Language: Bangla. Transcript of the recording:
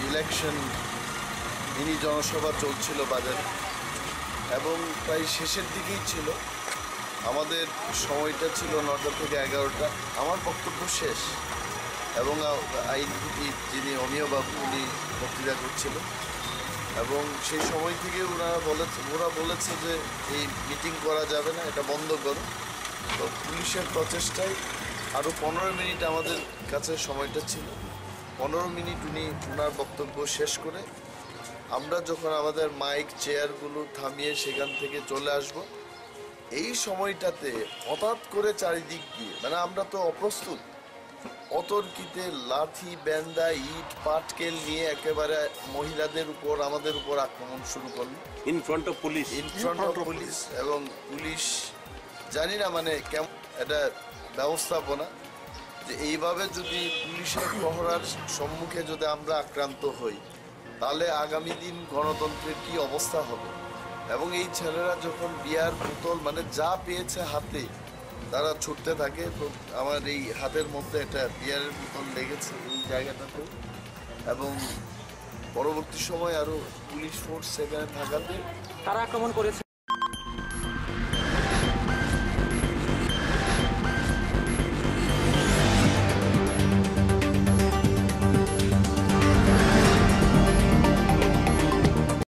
ইলেকশন মিনি জনসভা চলছিল বাজারে এবং প্রায় শেষের দিকেই ছিল। আমাদের সময়টা ছিল 9টা থেকে 11টা। আমার বক্তব্য শেষ এবং আইনজীবী যিনি অমিয় বাবু উনি বক্তৃতা করছিল এবং সেই সময় থেকে ওরা বলেছে যে এই মিটিং করা যাবে না, এটা বন্ধ করো। তো পুলিশের প্রচেষ্টায় আরও 15 মিনিট আমাদের কাছে সময়টা ছিল। 15 মিনিট উনি ওনার বক্তব্য শেষ করে আমরা যখন আমাদের মাইক চেয়ারগুলো থামিয়ে সেখান থেকে চলে আসব, এই সময়টাতে হঠাৎ করে চারিদিক দিয়ে মানে আমরা তো অপ্রস্তুত, অতর্কিতে লাঠি ব্যান্দা ইট পাটকেল নিয়ে একেবারে মহিলাদের উপর আমাদের উপর আক্রমণ শুরু করলো ইন ফ্রন্ট অফ পুলিশ এবং পুলিশ জানি না মানে কেমন এটা ব্যবস্থাপনা যে এইভাবে যদি পুলিশের প্রহরার সম্মুখে যদি আমরা আক্রান্ত হই তাহলে আগামী দিন গণতন্ত্রের কি অবস্থা হবে। এবং এই ছেলেরা যখন বিয়ার বোতল মানে যা পেয়েছে হাতে তারা ছুটতে থাকে। তো আমার এই হাতের মধ্যে একটা বিয়ারের বোতল লেগেছে এই জায়গাটাতে এবং পরবর্তী সময় আরও পুলিশ ফোর্স সেখানে থাকাতে তারা আক্রমণ করেছে।